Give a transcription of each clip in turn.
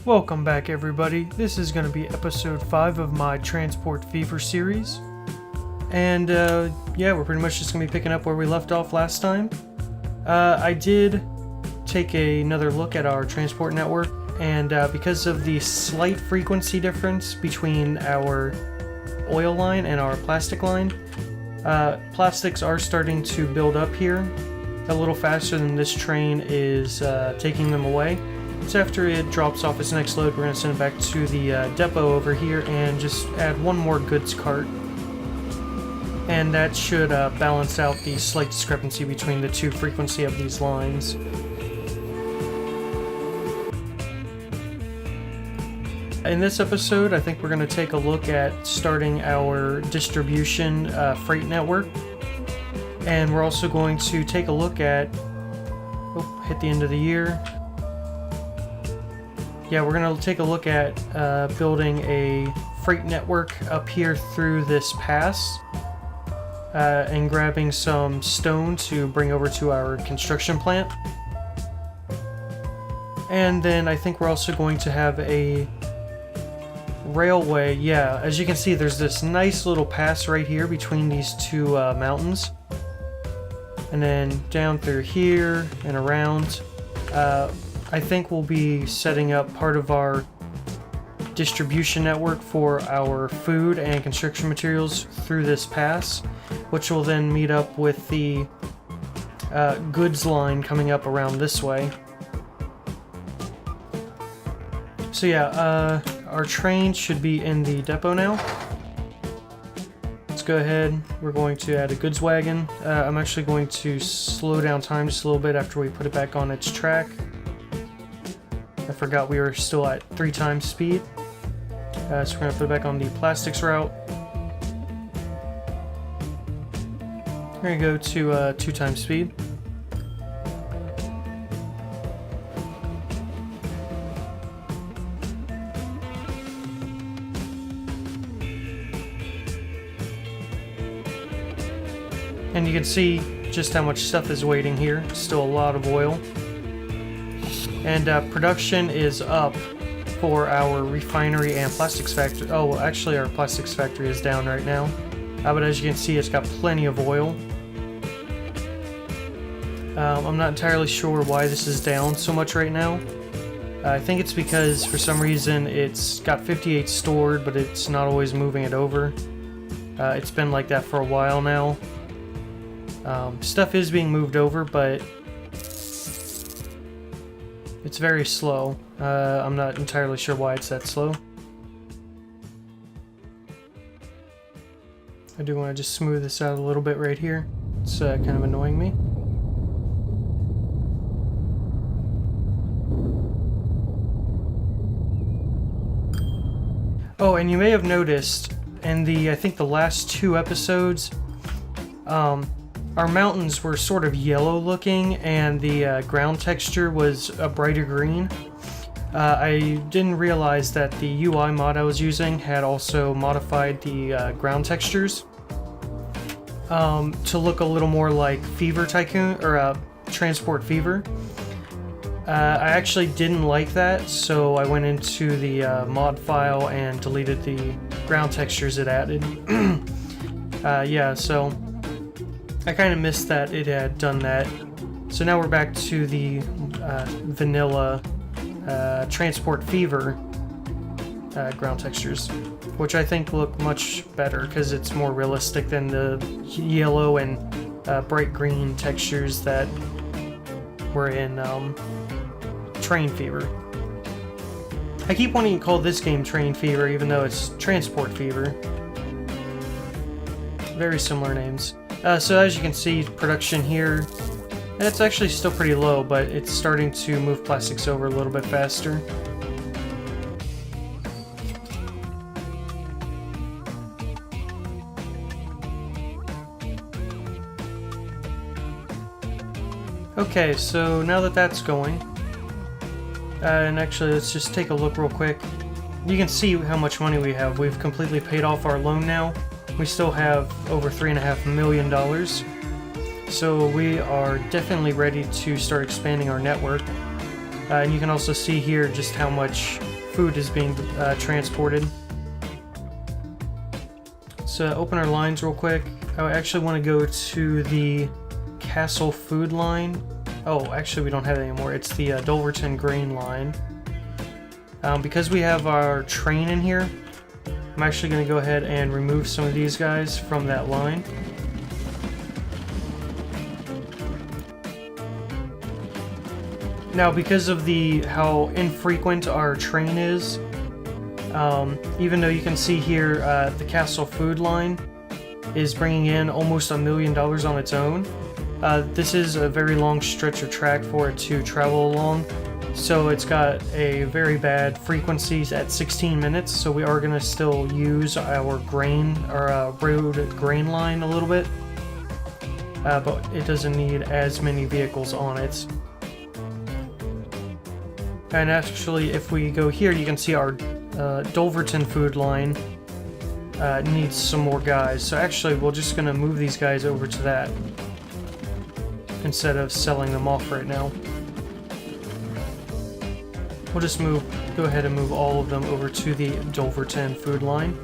Welcome back, everybody. This is going to be episode 5 of my Transport Fever series. And yeah, we're pretty much just going to be picking up where we left off last time. I did take another look at our transport network, and because of the slight frequency difference between our oil line and our plastic line, plastics are starting to build up here a little faster than this train is taking them away. So after it drops off its next load, we're going to send it back to the depot over here and just add one more goods cart. And that should balance out the slight discrepancy between the two frequency of these lines. In this episode, I think we're going to take a look at starting our distribution freight network. And we're also going to take a look at... Oh, hit the end of the year. Yeah, we're going to take a look at building a freight network up here through this pass and grabbing some stone to bring over to our construction plant. And then I think we're also going to have a railway. Yeah, as you can see, there's this nice little pass right here between these two mountains. And then down through here and around. I think we'll be setting up part of our distribution network for our food and construction materials through this pass, which will then meet up with the goods line coming up around this way. So yeah, our train should be in the depot now. Let's go ahead. We're going to add a goods wagon. I'm actually going to slow down time just a little bit after we put it back on its track. I forgot we were still at 3 times speed. So we're going to put it back on the plastics route. We're going to go to 2 times speed. And you can see just how much stuff is waiting here. Still a lot of oil. And production is up for our refinery and plastics factory. Oh, actually our plastics factory is down right now. But as you can see, it's got plenty of oil. I'm not entirely sure why this is down so much right now. I think it's because for some reason it's got 58 stored, but it's not always moving it over. It's been like that for a while now. Stuff is being moved over, but it's very slow. I'm not entirely sure why it's that slow. I do want to just smooth this out a little bit right here. It's kind of annoying me. Oh, and you may have noticed in I think the last 2 episodes, our mountains were sort of yellow looking and the ground texture was a brighter green. I didn't realize that the UI mod I was using had also modified the ground textures to look a little more like Fever Tycoon or Transport Fever. I actually didn't like that, so I went into the mod file and deleted the ground textures it added. Yeah, so I kind of missed that it had done that. So now we're back to the vanilla Transport Fever ground textures, which I think look much better because it's more realistic than the yellow and bright green textures that were in Train Fever. I keep wanting to call this game Train Fever even though it's Transport Fever. Very similar names. So as you can see, production here, it's actually still pretty low, but it's starting to move plastics over a little bit faster. Okay, so now that that's going, and actually let's just take a look real quick. You can see how much money we have. We've completely paid off our loan now. We still have over $3.5 million. So we are definitely ready to start expanding our network. And you can also see here just how much food is being transported. So open our lines real quick. I actually want to go to the Castle food line. Oh, actually we don't have it anymore. It's the Dulverton grain line. Because we have our train in here, I'm actually going to go ahead and remove some of these guys from that line. Now, because of how infrequent our train is, even though you can see here the Castle food line is bringing in almost $1 million on its own, this is a very long stretch of track for it to travel along, so it's got a very bad frequencies at 16 minutes, so we are going to still use our road grain line a little bit, but it doesn't need as many vehicles on it. And actually, if we go here, you can see our Dulverton food line needs some more guys. So actually, we're just going to move these guys over to that instead of selling them off right now. We'll just go ahead and move all of them over to the Dulverton food line.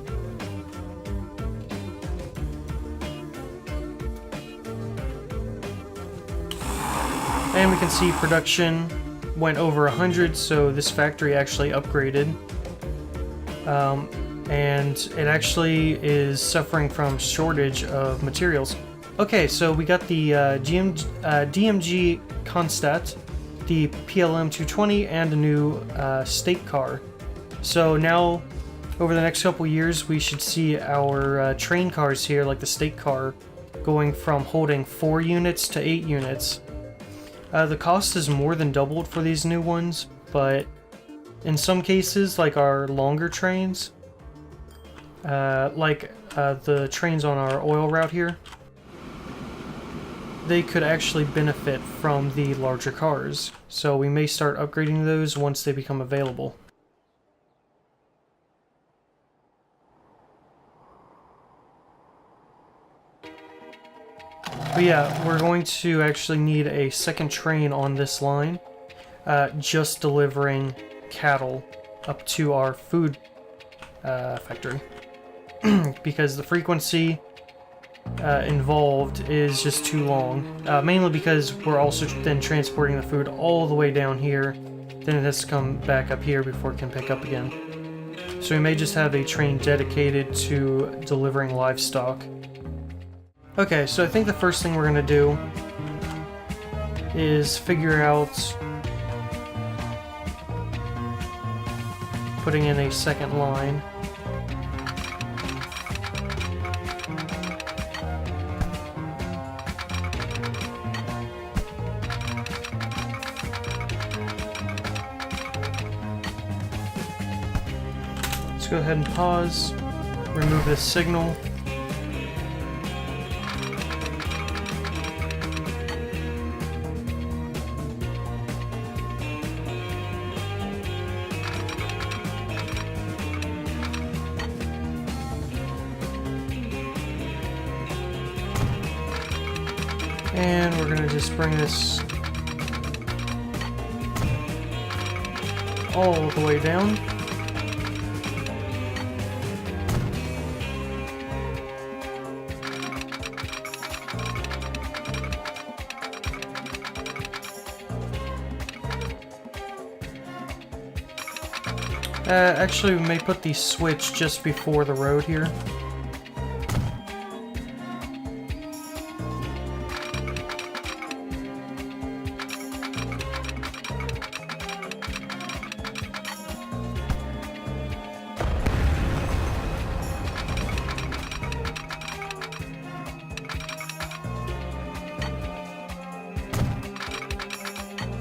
And we can see production went over 100, so this factory actually upgraded. And it actually is suffering from shortage of materials. Okay, so we got the DMG Constat, the PLM 220, and a new state car. So now, over the next couple years, we should see our train cars here, like the state car, going from holding 4 units to 8 units. The cost is more than doubled for these new ones, but in some cases, like our longer trains, the trains on our oil route here, they could actually benefit from the larger cars. So we may start upgrading those once they become available. But yeah, we're going to actually need a second train on this line, just delivering cattle up to our food factory. Because the frequency involved is just too long. Mainly because we're also then transporting the food all the way down here, then it has to come back up here before it can pick up again. So we may just have a train dedicated to delivering livestock. Okay, so I think the first thing we're going to do is figure out putting in a second line. Let's go ahead and pause, remove this signal. And we're going to just bring this all the way down. Actually, we may put the switch just before the road here.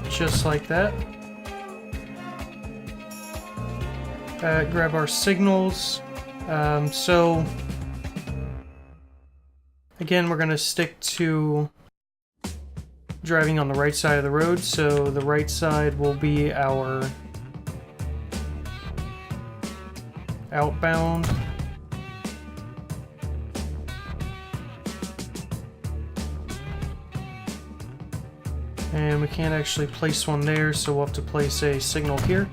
Just like that. Grab our signals. So again, we're going to stick to driving on the right side of the road. So the right side will be our outbound. And we can't actually place one there, so we'll have to place a signal here.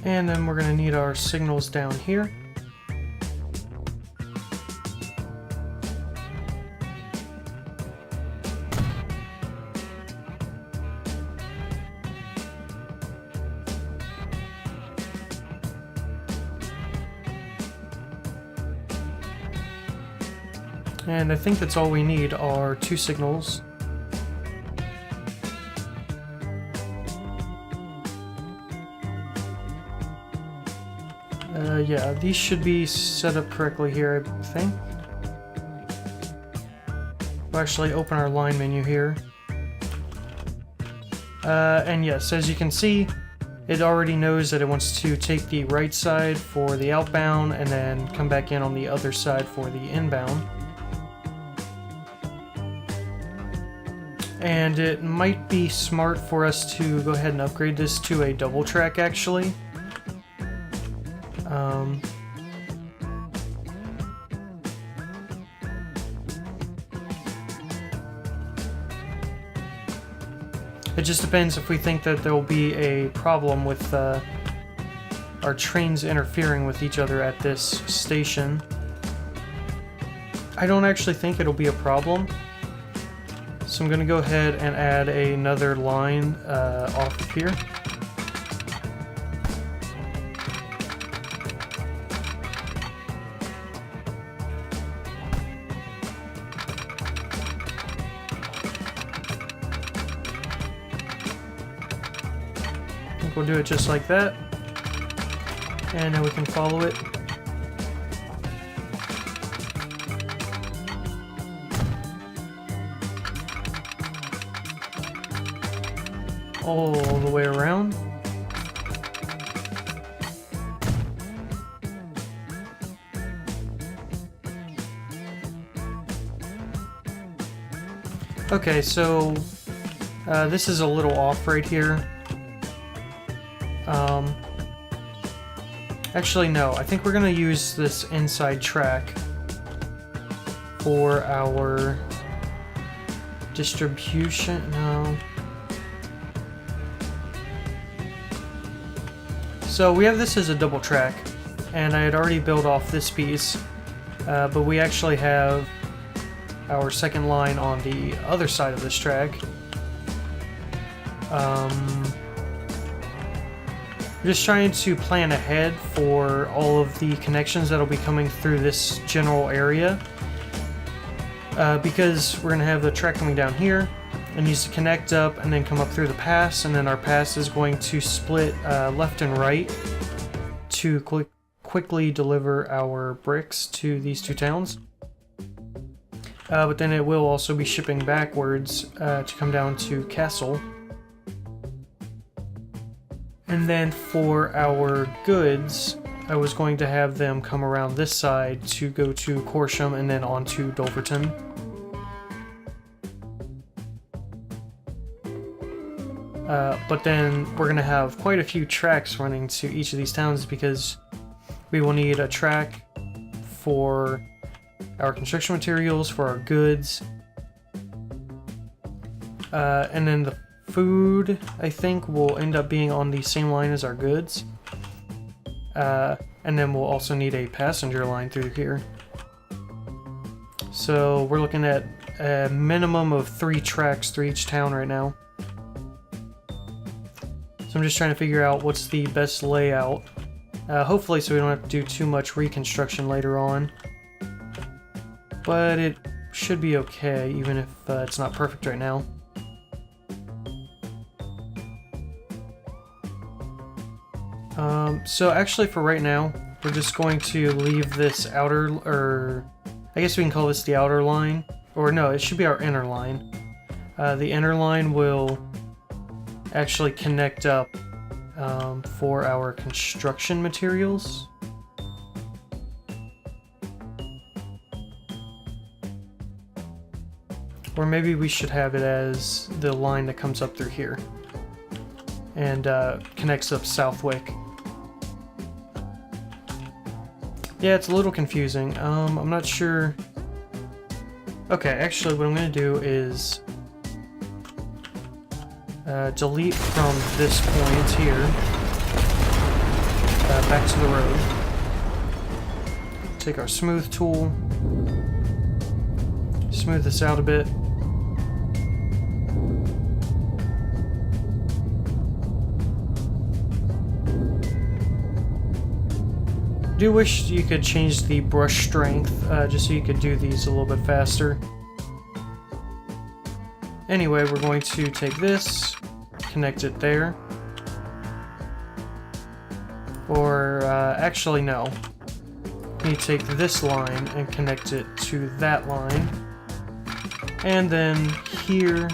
And then we're going to need our signals down here. And I think that's all we need are 2 signals. Yeah, these should be set up correctly here, I think. We'll actually open our line menu here. And yes, as you can see, it already knows that it wants to take the right side for the outbound and then come back in on the other side for the inbound. And it might be smart for us to go ahead and upgrade this to a double track, actually. It just depends if we think that there will be a problem with our trains interfering with each other at this station. I don't actually think it'll be a problem. So I'm going to go ahead and add another line off here. I think we'll do it just like that. And then we can follow it. All the way around. Okay, so this is a little off right here. Actually, no, I think we're going to use this inside track for our distribution. No. So we have this as a double track, and I had already built off this piece, but we actually have our second line on the other side of this track. Just trying to plan ahead for all of the connections that'll be coming through this general area, because we're going to have the track coming down here. It needs to connect up and then come up through the pass, and then our pass is going to split left and right to quickly deliver our bricks to these 2 towns. But then it will also be shipping backwards to come down to Castle. And then for our goods, I was going to have them come around this side to go to Corsham and then on to Dulverton. But then we're going to have quite a few tracks running to each of these towns because we will need a track for our construction materials, for our goods, and then the food, I think, will end up being on the same line as our goods. And then we'll also need a passenger line through here. So we're looking at a minimum of 3 tracks through each town right now. So I'm just trying to figure out what's the best layout. Hopefully so we don't have to do too much reconstruction later on. But it should be okay, even if it's not perfect right now. So actually for right now, we're just going to leave this outer, or I guess we can call this the outer line. Or no, it should be our inner line. The inner line will actually connect up for our construction materials. Or maybe we should have it as the line that comes up through here and connects up Southwick. Yeah, it's a little confusing. I'm not sure. Okay, actually what I'm going to do is delete from this point here. back to the road. Take our smooth tool, smooth this out a bit. I do wish you could change the brush strength, just so you could do these a little bit faster. Anyway, we're going to take this, connect it there. Or, actually no. You take this line and connect it to that line. And then here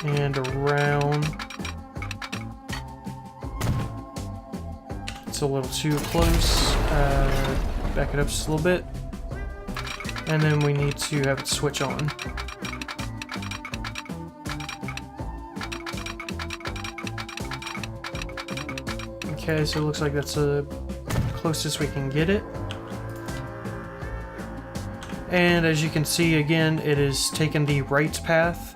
and around. It's a little too close. Back it up just a little bit. And then we need to have it switch on. Okay, so it looks like that's the closest we can get it. And as you can see, again, it is taking the right path.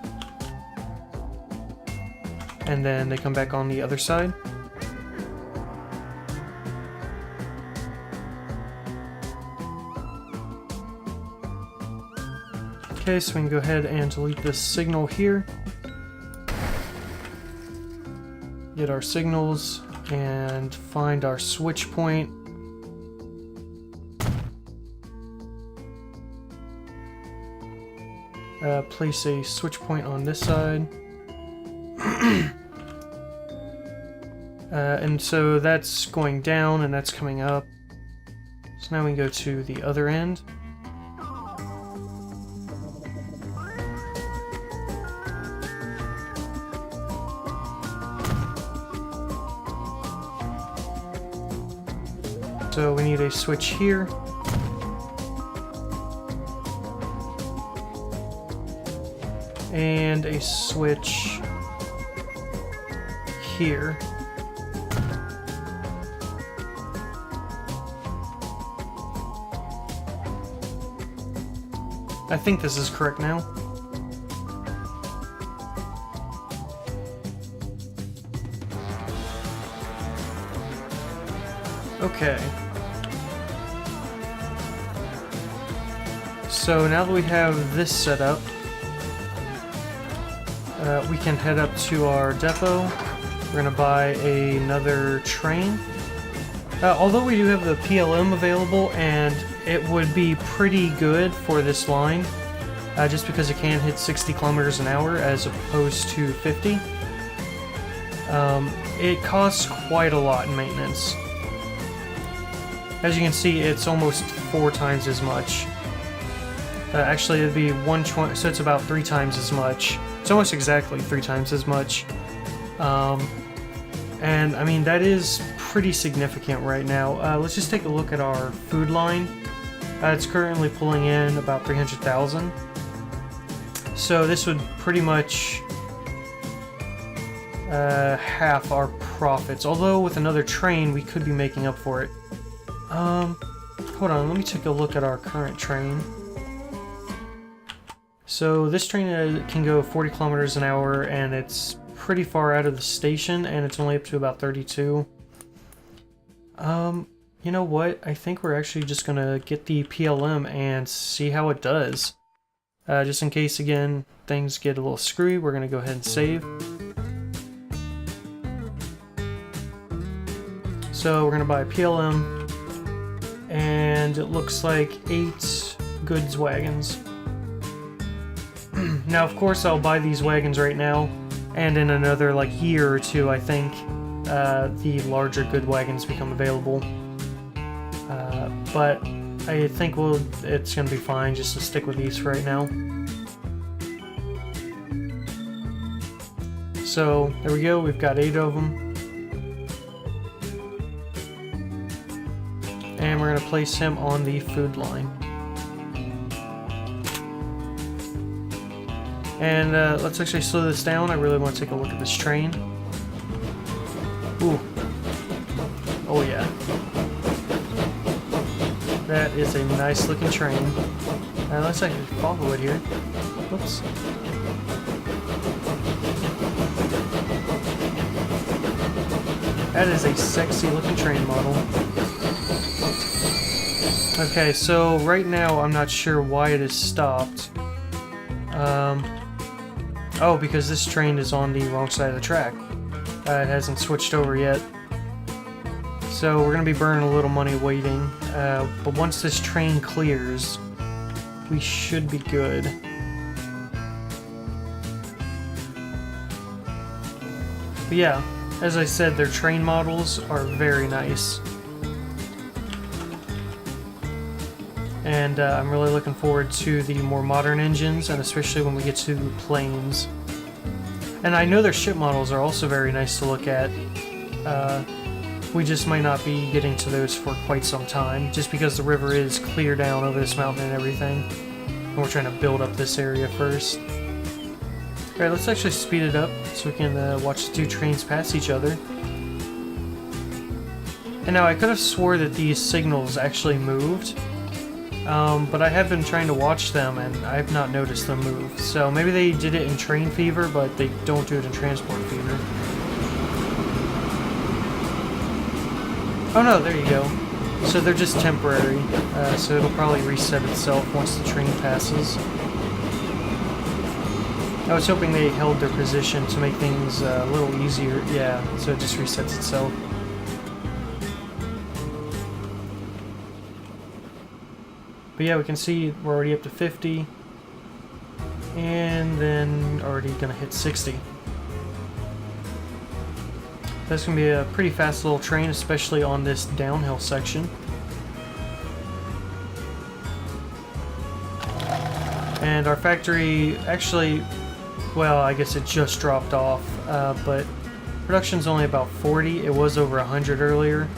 And then they come back on the other side. Okay, so we can go ahead and delete this signal here. Get our signals and find our switch point. Place a switch point on this side. And so that's going down and that's coming up. So now we can go to the other end. So we need a switch here. And a switch here. I think this is correct now. Okay. So now that we have this set up, we can head up to our depot. We're going to buy another train. Although we do have the PLM available, and it would be pretty good for this line, just because it can hit 60 kilometers an hour as opposed to 50. It costs quite a lot in maintenance. As you can see, it's almost 4 times as much. Actually, it'd be 120, so it's about 3 times as much. It's almost exactly 3 times as much. And I mean, that is pretty significant right now. Let's just take a look at our food line. It's currently pulling in about 300,000. So this would pretty much half our profits. Although with another train, we could be making up for it. Hold on, let me take a look at our current train. So this train can go 40 kilometers an hour, and it's pretty far out of the station, and it's only up to about 32. You know what? I think we're actually just gonna get the PLM and see how it does. Just in case, again, things get a little screwy, we're gonna go ahead and save. So we're gonna buy a PLM, and it looks like 8 goods wagons. Now, of course, I'll buy these wagons right now, and in another like year or two, I think the larger good wagons become available. But I think it's gonna be fine just to stick with these for right now. So there we go. We've got 8 of them. And we're going to place him on the food line. And let's actually slow this down. I really want to take a look at this train. Ooh. Oh yeah. That is a nice looking train. Let's actually follow it here. Whoops. That is a sexy looking train model. Okay, so right now I'm not sure why it has stopped. Oh, because this train is on the wrong side of the track. It hasn't switched over yet. So we're going to be burning a little money waiting. But once this train clears, we should be good. But yeah, as I said, their train models are very nice. And I'm really looking forward to the more modern engines, and especially when we get to planes. And I know their ship models are also very nice to look at. We just might not be getting to those for quite some time, just because the river is clear down over this mountain and everything. And we're trying to build up this area first. Alright, let's actually speed it up so we can watch the two trains pass each other. And now I could have swore that these signals actually moved. But I have been trying to watch them and I have not noticed them move. So maybe they did it in Train Fever, but they don't do it in Transport Fever. Oh no, there you go. So they're just temporary. So it'll probably reset itself once the train passes. I was hoping they held their position to make things a little easier. Yeah, so it just resets itself. But yeah, we can see we're already up to 50, and then already gonna hit 60. That's gonna be a pretty fast little train, especially on this downhill section. And our factory actually, well, I guess it just dropped off, but production's only about 40. It was over 100 earlier,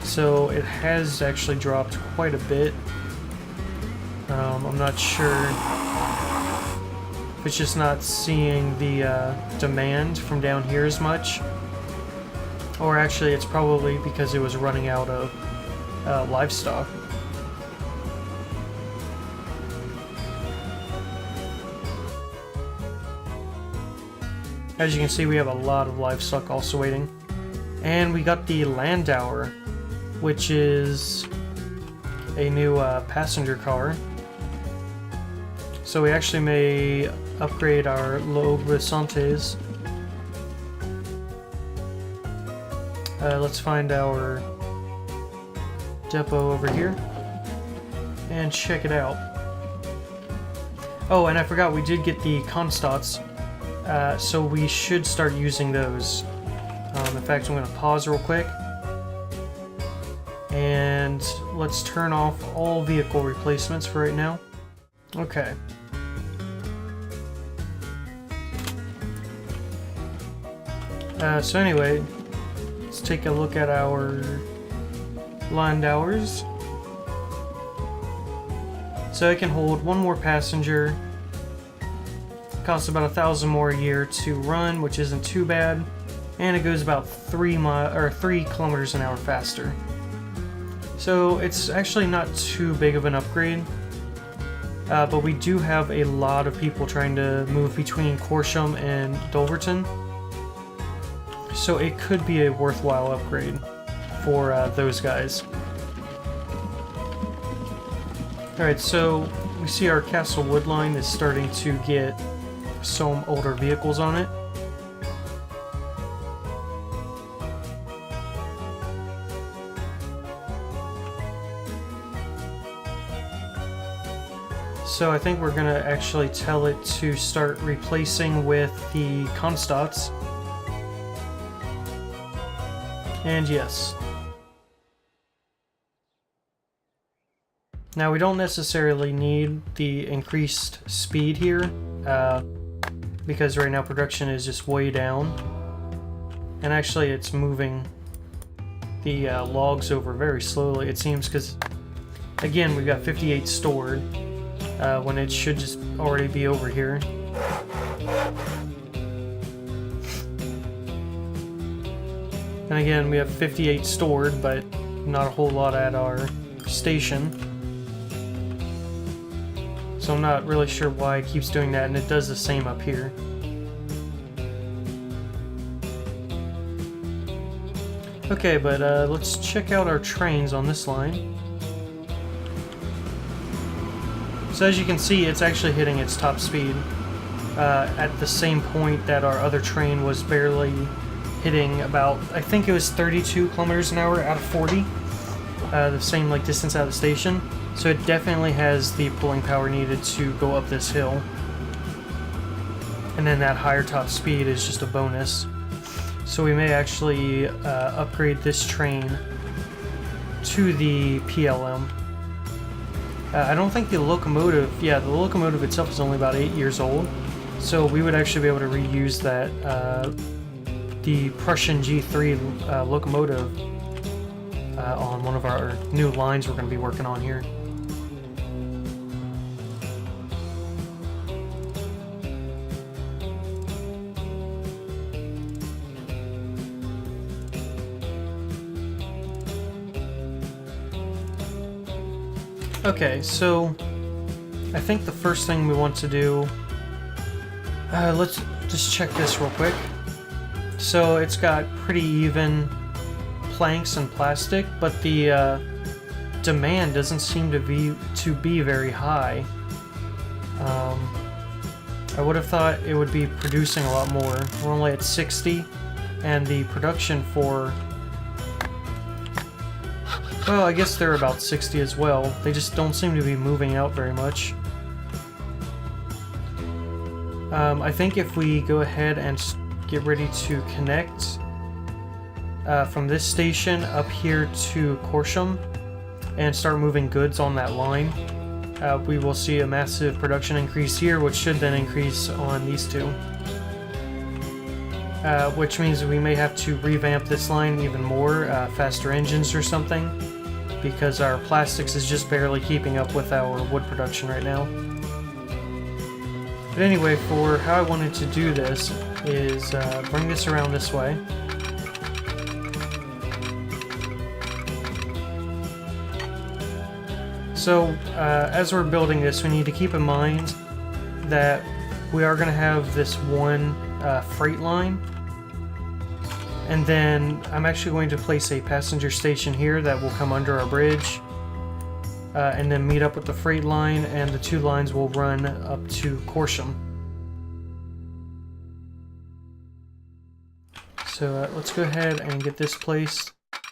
so it has actually dropped quite a bit. I'm not sure if it's just not seeing the demand from down here as much, or actually it's probably because it was running out of livestock. As you can see, we have a lot of livestock also waiting. And we got the Landauer, which is a new passenger car. So we actually may upgrade our locomotives. Let's find our depot over here and check it out. Oh, and I forgot, we did get the Constats, so we should start using those. In fact, I'm going to pause real quick. And let's turn off all vehicle replacements for right now. Okay. So anyway, let's take a look at our Landauers. So it can hold one more passenger. Costs about 1,000 more a year to run, which isn't too bad. And it goes about 3 kilometers an hour faster. So it's actually not too big of an upgrade. But we do have a lot of people trying to move between Corsham and Dulverton. So it could be a worthwhile upgrade for those guys. Alright, so we see our Castle Wood line is starting to get some older vehicles on it. So I think we're going to actually tell it to start replacing with the Constats. And yes. Now we don't necessarily need the increased speed here, because right now production is just way down. And actually it's moving the logs over very slowly, it seems, because again we've got 58 stored, when it should just already be over here. And again, we have 58 stored, but not a whole lot at our station. So I'm not really sure why it keeps doing that, and it does the same up here. Okay, but let's check out our trains on this line. So as you can see, it's actually hitting its top speed at the same point that our other train was barely hitting about, I think it was 32 kilometers an hour out of 40, the same like distance out of the station. So it definitely has the pulling power needed to go up this hill. And then that higher top speed is just a bonus. So we may actually upgrade this train to the PLM. I don't think the locomotive, yeah, the locomotive itself is only about 8 years old. So we would actually be able to reuse that, the Prussian G3 locomotive on one of our new lines we're going to be working on here. Okay, so I think the first thing we want to do, let's just check this real quick. So it's got pretty even planks and plastic, but the demand doesn't seem to be very high. I would have thought it would be producing a lot more. We're only at 60, and the production for, well, I guess they're about 60 as well. They just don't seem to be moving out very much. I think if we go ahead and get ready to connect from this station up here to Corsham and start moving goods on that line, we will see a massive production increase here, which should then increase on these two. Which means we may have to revamp this line even more, faster engines or something, because our plastics is just barely keeping up with our wood production right now. But anyway, for how I wanted to do this is bring this around this way. So as we're building this, we need to keep in mind that we are going to have this one freight line. And then I'm actually going to place a passenger station here that will come under our bridge. And then meet up with the freight line, and the two lines will run up to Corsham. So let's go ahead and get this placed. I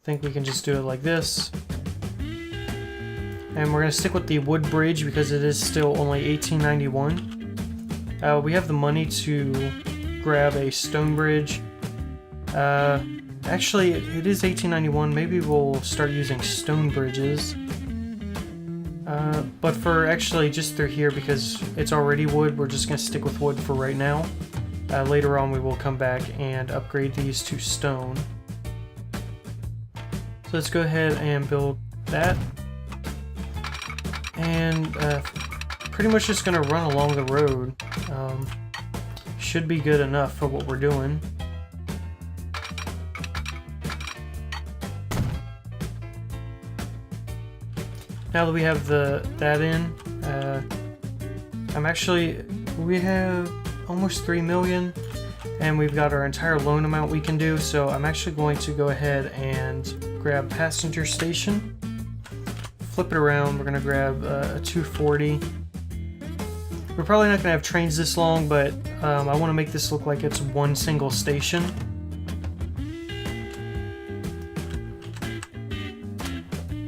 think we can just do it like this. And we're going to stick with the wood bridge because it is still only 1891. We have the money to grab a stone bridge. Actually, it is 1891. Maybe we'll start using stone bridges. But for actually just through here, because it's already wood, we're just going to stick with wood for right now. Later on, we will come back and upgrade these to stone. So let's go ahead and build that. And pretty much just going to run along the road. Should be good enough for what we're doing. Now that we have that in, we have almost 3 million, and we've got our entire loan amount we can do, so I'm actually going to go ahead and grab passenger station, flip it around. We're going to grab a 240. We're probably not going to have trains this long, but I want to make this look like it's one single station.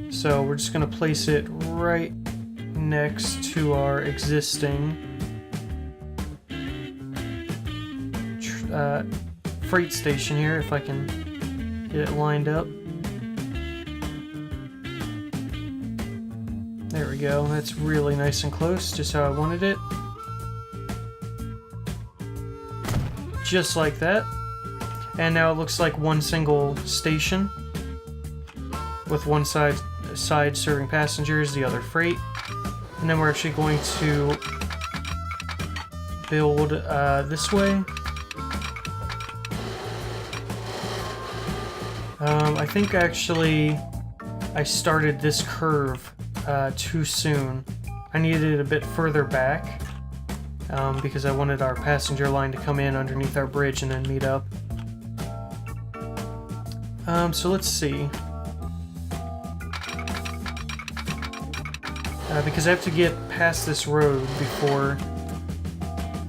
So we're just going to place it right next to our existing freight station here, if I can get it lined up. There we go. That's really nice and close, just how I wanted it. Just like that. And now it looks like one single station with one side serving passengers, the other freight. And then we're actually going to build this way. I think actually I started this curve too soon. I needed it a bit further back because I wanted our passenger line to come in underneath our bridge and then meet up. So let's see. because I have to get past this road before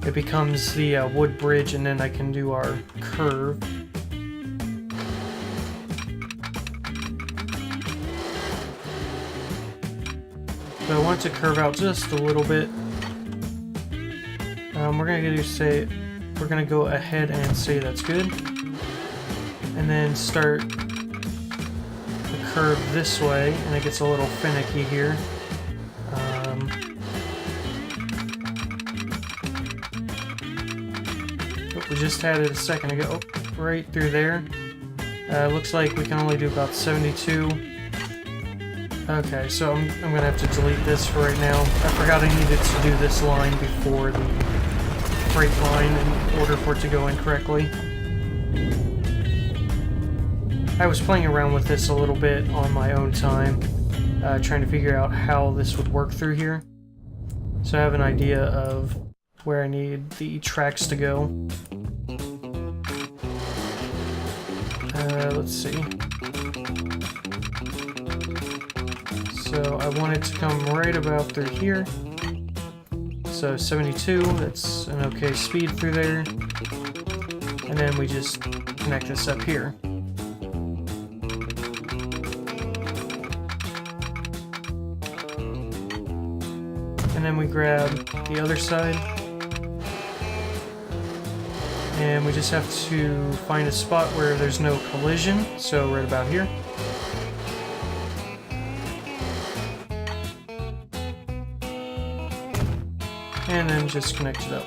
it becomes the wood bridge, and then I can do our curve. But I want to curve out just a little bit. We're gonna go ahead and say that's good, and then start the curve this way, and it gets a little finicky here. We just had it a second ago, right through there. Looks like we can only do about 72. Okay, so I'm gonna have to delete this for right now. I forgot I needed to do this line before the freight line in order for it to go in correctly. I was playing around with this a little bit on my own time, trying to figure out how this would work through here. So I have an idea of where I need the tracks to go. Let's see. So I want it to come right about through here. So 72, that's an okay speed through there. And then we just connect this up here. And then we grab the other side. And we just have to find a spot where there's no collision, so right about here. And then just connect it up.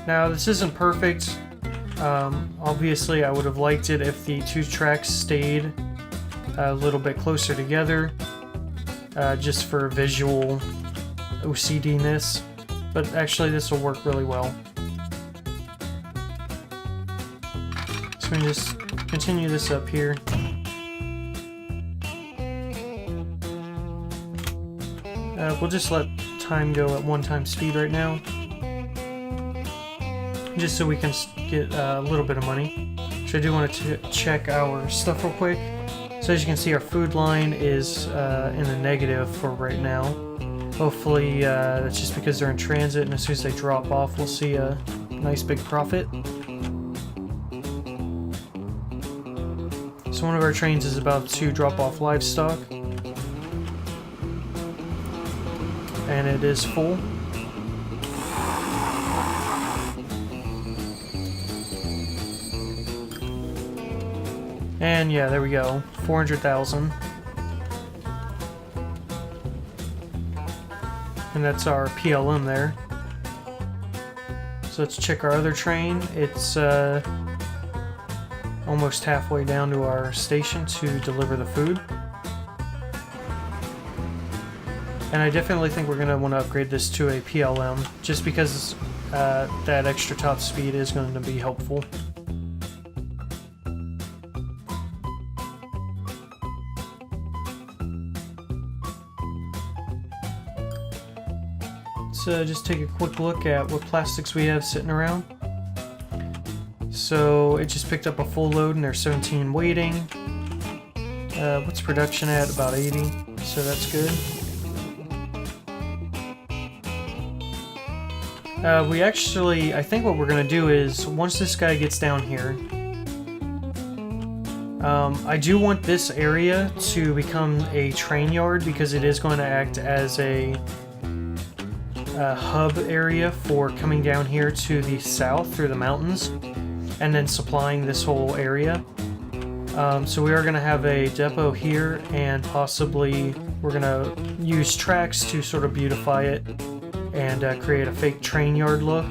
Now this isn't perfect. Obviously I would have liked it if the two tracks stayed a little bit closer together, just for visual OCD-ness. But actually this will work really well. So we just continue this up here. We'll just let time go at 1 time speed right now, just so we can get a little bit of money. So I do want to check our stuff real quick. So as you can see, our food line is in the negative for right now. Hopefully that's just because they're in transit, and as soon as they drop off, we'll see a nice big profit. So one of our trains is about to drop off livestock, and it is full. And yeah, there we go, 400,000. And that's our PLM there. So let's check our other train. It's almost halfway down to our station to deliver the food. And I definitely think we're going to want to upgrade this to a PLM, just because that extra top speed is going to be helpful. So just take a quick look at what plastics we have sitting around. So it just picked up a full load and there's 17 waiting. What's production at? About 80, so that's good. We actually, I think what we're going to do is, once this guy gets down here, I do want this area to become a train yard, because it is going to act as a hub area for coming down here to the south through the mountains, and then supplying this whole area. So we are going to have a depot here, and possibly we're going to use tracks to sort of beautify it and create a fake train yard look.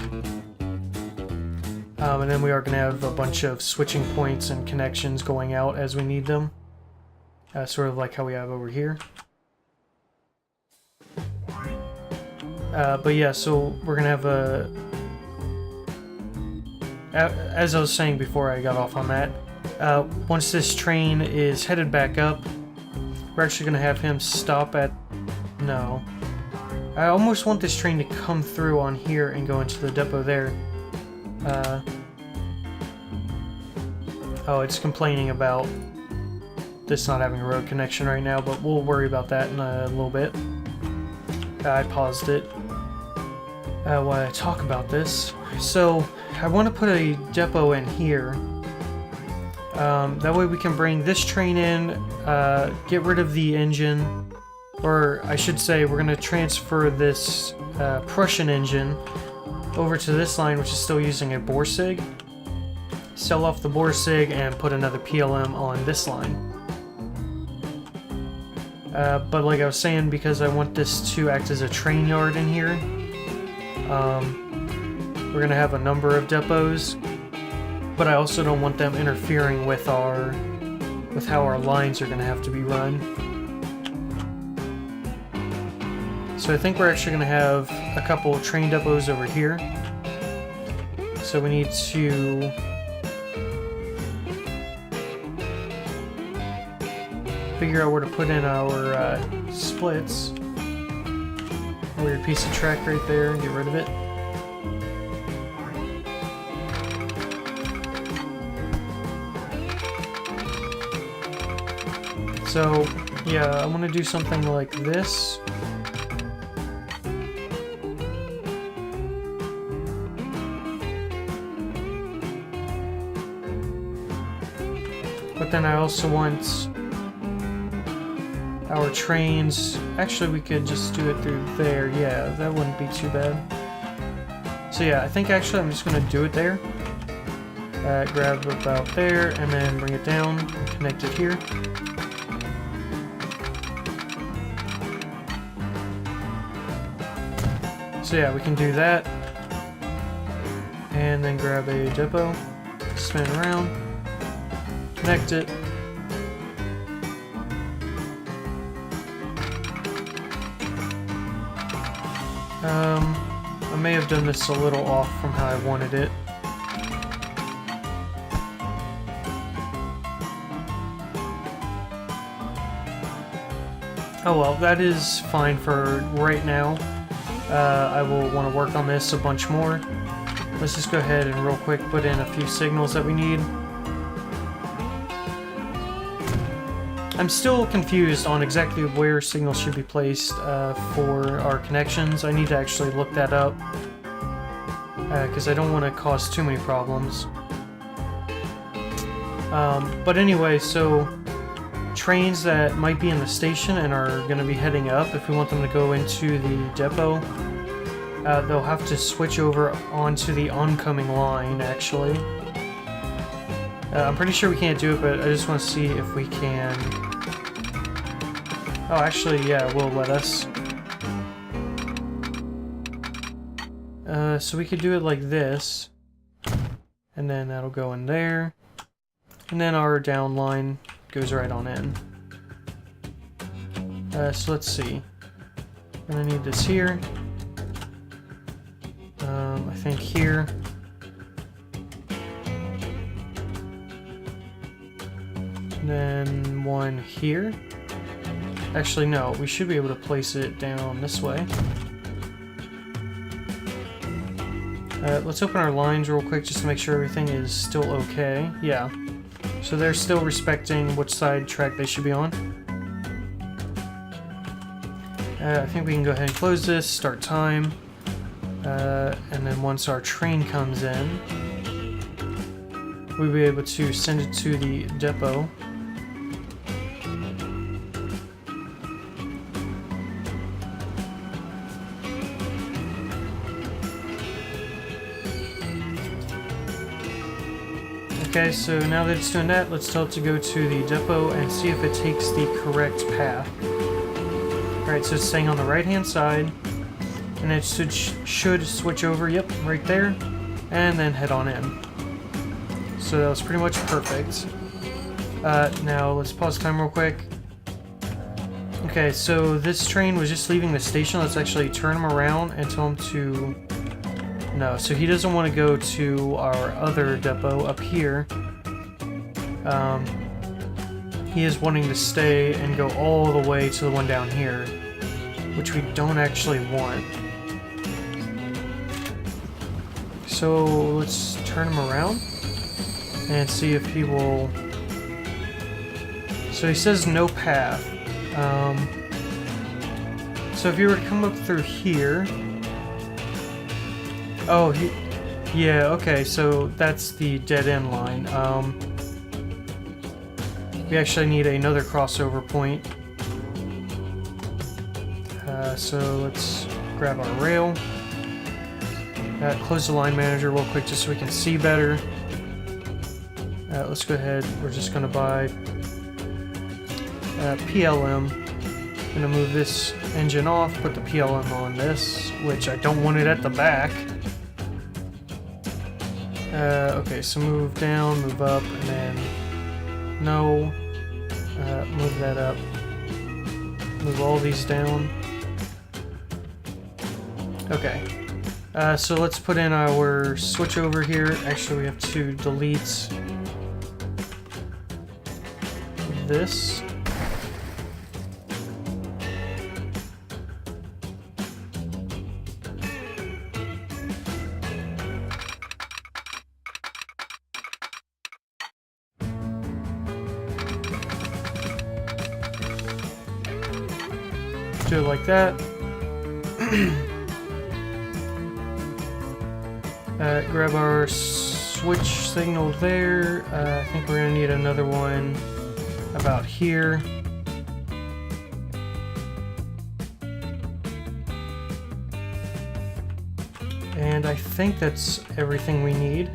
And then we are going to have a bunch of switching points and connections going out as we need them, sort of like how we have over here. But yeah, so we're going to have a... As I was saying before I got off on that, once this train is headed back up, we're actually going to have him stop at... No. I almost want this train to come through on here and go into the depot there. Oh, it's complaining about this not having a road connection right now, but we'll worry about that in a little bit. I paused it while I talk about this. So I want to put a depot in here. That way we can bring this train in, get rid of the engine, or I should say we're going to transfer this Prussian engine over to this line, which is still using a Borsig. Sell off the Borsig and put another PLM on this line. But like I was saying, because I want this to act as a train yard in here, we're going to have a number of depots, but I also don't want them interfering with how our lines are going to have to be run. So I think we're actually going to have a couple train depots over here. So we need to figure out where to put in our splits. Weird piece of track right there, get rid of it. So, yeah, I want to do something like this. But then I also want our trains. Actually, we could just do it through there. Yeah, that wouldn't be too bad. So yeah, I think actually I'm just going to do it there. Grab about there and then bring it down and connect it here. So yeah, we can do that. And then grab a depot, spin around, connect it. I may have done this a little off from how I wanted it. Oh well, that is fine for right now. I will want to work on this a bunch more. Let's just go ahead and real quick put in a few signals that we need. I'm still confused on exactly where signals should be placed for our connections. I need to actually look that up because I don't want to cause too many problems. But anyway, so trains that might be in the station and are going to be heading up, if we want them to go into the depot, they'll have to switch over onto the oncoming line, actually. I'm pretty sure we can't do it, but I just want to see if we can. Oh, actually, yeah, it will let us. So we could do it like this, and then that'll go in there, and then our down line goes right on in. So let's see. I'm gonna need this here. I think here. And then one here. Actually, no, we should be able to place it down this way. Let's open our lines real quick just to make sure everything is still okay. Yeah. So they're still respecting which side track they should be on. I think we can go ahead and close this, start time. And then once our train comes in, we'll be able to send it to the depot. Okay, so now that it's doing that, let's tell it to go to the depot and see if it takes the correct path. Alright, so it's staying on the right-hand side, and it should switch over, yep, right there, and then head on in. So that was pretty much perfect. Now, let's pause time real quick. Okay, so this train was just leaving the station. Let's actually turn him around and tell him to... No, so he doesn't want to go to our other depot up here. He is wanting to stay and go all the way to the one down here, which we don't actually want. So let's turn him around and see if he will So he says no path. So if you were to come up through here... Oh, yeah, okay, so that's the dead-end line. We actually need another crossover point. So let's grab our rail. Close the line manager real quick just so we can see better. Let's go ahead, we're just going to buy PLM. I'm going to move this engine off, put the PLM on this, which I don't want it at the back. Okay, so move down, move up, and then no. Move that up. Move all these down. Okay. So let's put in our switch over here. Actually, we have to delete this. Do it like that. Grab our switch signal there. I think we're going to need another one about here. And I think that's everything we need.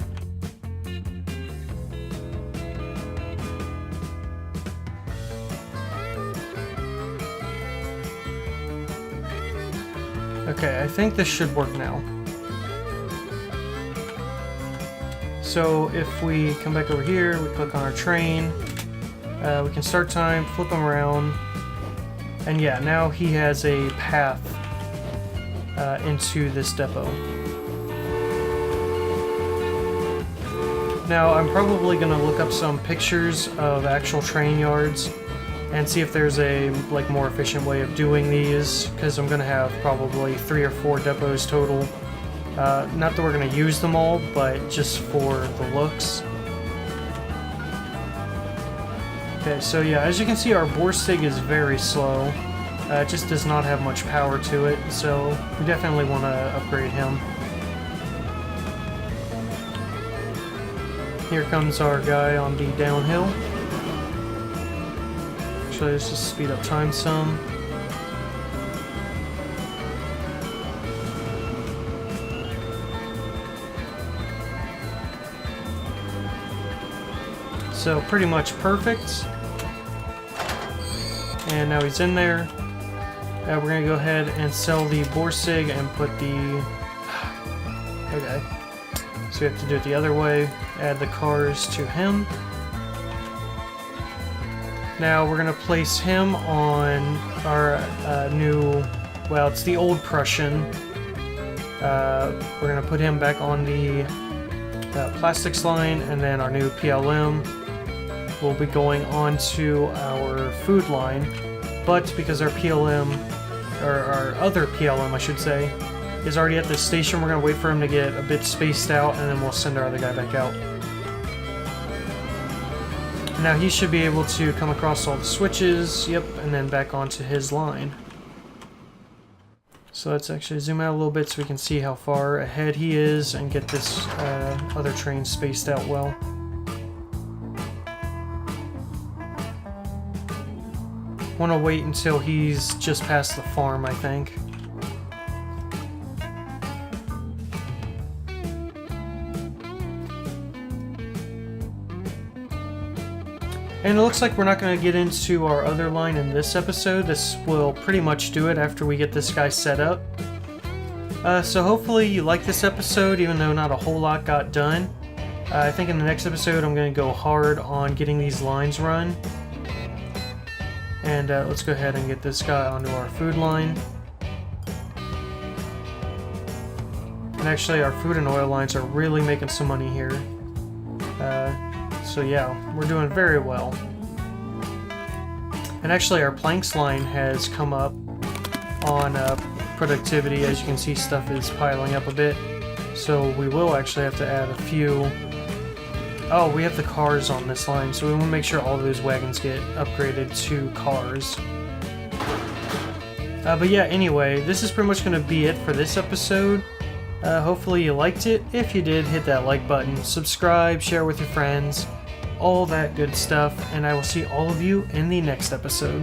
Okay, I think this should work now. So if we come back over here, we click on our train, we can start time, flip them around, and yeah, now he has a path into this depot. Now I'm probably going to look up some pictures of actual train yards and see if there's a more efficient way of doing these, because I'm going to have probably 3 or 4 depots total. Not that we're going to use them all, but just for the looks. Okay, so yeah, as you can see, our Borstig is very slow. It just does not have much power to it, so we definitely want to upgrade him. Here comes our guy on the downhill. Actually, let's just speed up time some. So pretty much perfect. And now he's in there. We're going to go ahead and sell the Borsig and put the... Okay. So we have to do it the other way. Add the cars to him. Now we're going to place him on our new... Well, it's the old Prussian. We're going to put him back on the plastics line, and then our new PLM will be going on to our food line. But because our PLM, or our other PLM I should say, is already at the station, we're going to wait for him to get a bit spaced out, and then we'll send our other guy back out. Now he should be able to come across all the switches, yep, and then back onto his line. So let's actually zoom out a little bit so we can see how far ahead he is and get this other train spaced out well. Want to wait until he's just past the farm, I think. And it looks like we're not going to get into our other line in this episode. This will pretty much do it after we get this guy set up. So hopefully you like this episode, even though not a whole lot got done. I think in the next episode I'm going to go hard on getting these lines run. And let's go ahead and get this guy onto our food line. And actually our food and oil lines are really making some money here. So yeah, we're doing very well. And actually our planks line has come up on productivity. As you can see, stuff is piling up a bit. So we will actually have to add a few Oh, we have the cars on this line, so we want to make sure all those wagons get upgraded to cars. But yeah, anyway, this is pretty much going to be it for this episode. Hopefully you liked it. If you did, hit that like button, subscribe, share with your friends, all that good stuff, and I will see all of you in the next episode.